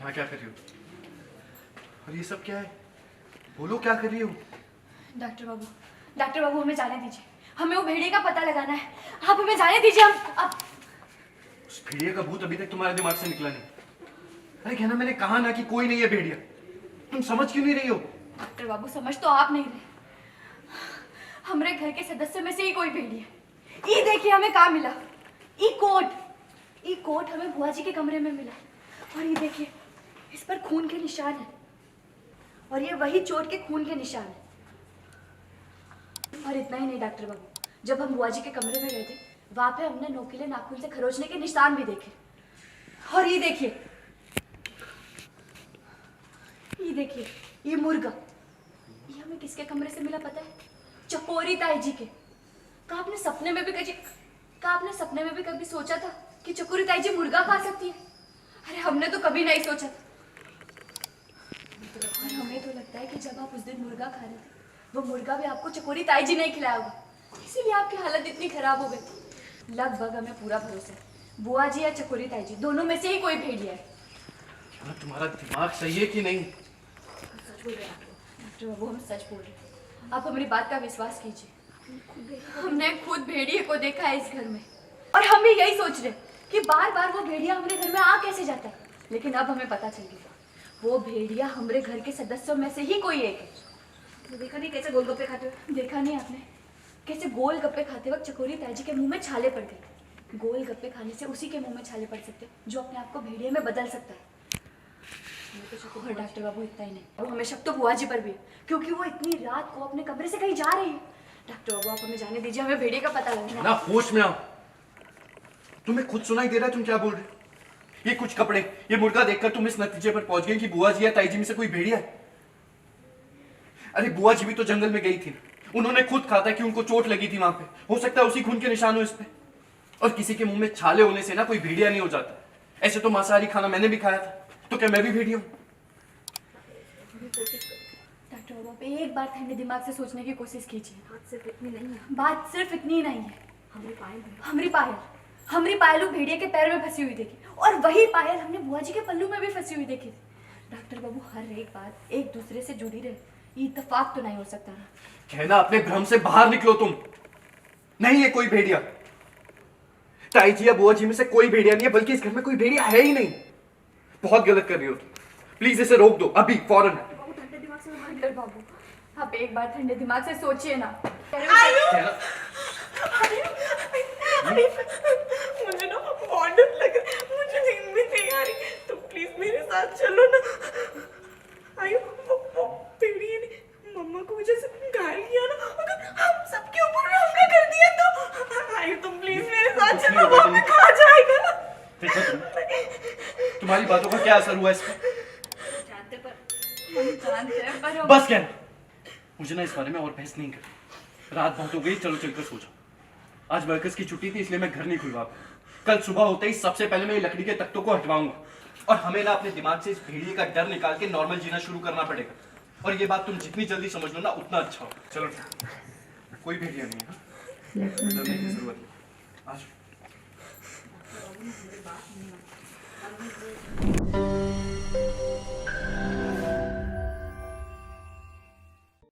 यहाँ क्या कर रही हो? और ये सब क्या है? बोलो क्या कर रही हो? डॉक्टर बाबू हमें जाने दीजिए। हमें वो भेड़िए का पता लगाना है। आप हमें जाने दीजिए। हम उस भेड़िए का भूत अभी तक तुम्हारे दिमाग से निकला नहीं। अरे कहना मैंने कहा ना कि कोई नहीं है भेड़िया। तुम समझ क्यों नहीं रही हो? डॉक्टर बाबू समझ तो आप नहीं रहे। हमारे घर के सदस्य में से ही कोई भेड़िया। ये देखिए हमें कहाँ मिला। ये कोट हमें बुआ जी के कमरे में मिला। और ये देखिए इस पर खून के निशान है। और ये वही चोट के खून के निशान है। और इतना ही नहीं डॉक्टर बाबू, जब हम बुआ जी के कमरे में गए थे वहां पे हमने नोकीले नाखून से खरोचने के निशान भी देखे। और ये देखिए ये मुर्गा, ये हमें किसके कमरे से मिला पता है? चकोरी ताई जी के। कहा आपने सपने में भी कभी सोचा था कि चकोरी ताई जी मुर्गा खा सकती है? अरे हमने तो कभी नहीं सोचा था। और हमें तो लगता है कि जब आप उस दिन मुर्गा खा रहे थे वो मुर्गा भी आपको चकोरी ताई जी नहीं खिलाया होगा, इसीलिए आपकी हालत इतनी खराब हो गई। लगभग हमें पूरा भरोसा है बुआ जी या चकोरी ताई जी दोनों में से ही कोई भेड़िया है। क्या तुम्हारा दिमाग सही है कि नहीं? सच बोल रहे हैं डॉक्टर बाबू, हम सच बोल रहे हैं। आप हमारी बात का विश्वास कीजिए। हमने खुद भेड़िए को देखा है इस घर में। और हम भी यही सोच रहे कि बार बार वो भेड़िया हमारे घर में आ कैसे जाता है। लेकिन अब हमें पता चल गया वो भेड़िया हमारे घर के सदस्यों में से ही कोई एक है। तो देखा नहीं कैसे गोलगप्पे खाते हुए? देखा नहीं आपने कैसे गोलगप्पे खाते वक्त चकोरी ताई जी के मुंह में छाले पड़ गए? गोलगप्पे खाने से उसी के मुंह में छाले पड़ सकते जो अपने आप को भेड़िए में बदल सकता है। हमें तो शक हो डॉक्टर बाबू इतना ही नहीं, और हमें शक तो बुआ जी पर भी है, क्योंकि वो इतनी रात को अपने कमरे से कहीं जा रही है। डॉक्टर बाबू आप हमें जाने दीजिए, हमें भेड़िए का पता लगना है। ना होश में आओ। तुम्हें खुद सुनाई दे रहा है तुम क्या बोल रहे हो? ये कुछ कपड़े, ये मुर्गा देखकर तुम इस नतीजे पर पहुंच गए कि बुआ जी या ताई जी में से कोई भेड़िया है। अरे बुआ जी भी तो जंगल में गई थी, उन्होंने खुद कहा था कि उनको चोट लगी थी वहां पे। हो सकता है उसी खून के निशान हो इस पे। और किसी के मुंह में छाले होने से ना कोई भेड़िया नहीं हो जाता। ऐसे तो मांसाहारी खाना मैंने भी खाया था, तो क्या मैं भी भेड़िया हूँ? डॉक्टर बाबू आप एक बार ठंडे दिमाग से सोचने की कोशिश कीजिए। बात सिर्फ इतनी नहीं है। हमारी पायल भेड़िए के पैर में फंसी हुई देखी, और वही पायल हमने बुआ जी के पल्लू में भी फंसी हुई देखी थी। डॉक्टर बाबू हर एक बात एक दूसरे से जुड़ी रहे, ये इत्तेफाक तो नहीं हो सकता ना? कहना अपने भ्रम से बाहर निकलो तुम। नहीं है कोई भेड़िया। ताई जी या बुआ जी में से कोई भेड़िया नहीं है, बल्कि इस घर में कोई भेड़िया है ही नहीं। बहुत गलत कर रही हो तुम। प्लीज इसे रोक दो अभी, फौरन। डॉक्टर बाबू आप एक बार ठंडे दिमाग से सोचिए ना। मुझे ना बहुत डर लग रहा है, मुझे नींद भी नहीं आ रही, तो प्लीज मेरे साथ चलो ना। आयु वो भेड़िए ने मम्मा को वजह से घायल किया ना, अगर हम सबके ऊपर हमला कर दिया तो आयु तुम प्लीज मेरे साथ चलो, वो हमें खा जाएगा। तुम्हारी बातों का क्या असर हुआ इस पे? जानते हैं पर बस कहना, मुझे ना इस बारे में और बहस नहीं करनी। रात बहुत हो गई, चलो चलकर सो जाओ। आज वर्कर्स की छुट्टी थी इसलिए मैं घर नहीं खुलवा पाया। कल सुबह होते ही सबसे पहले मैं ये लकड़ी के तख्तों को हटवाऊंगा, और हमें ना अपने दिमाग से इस भेड़िए का डर निकाल के नॉर्मल जीना शुरू करना पड़ेगा। और ये बात तुम जितनी जल्दी समझ लो ना उतना अच्छा हो। चलो कोई भेड़िया नहीं है, डरने की जरूरत नहीं। आज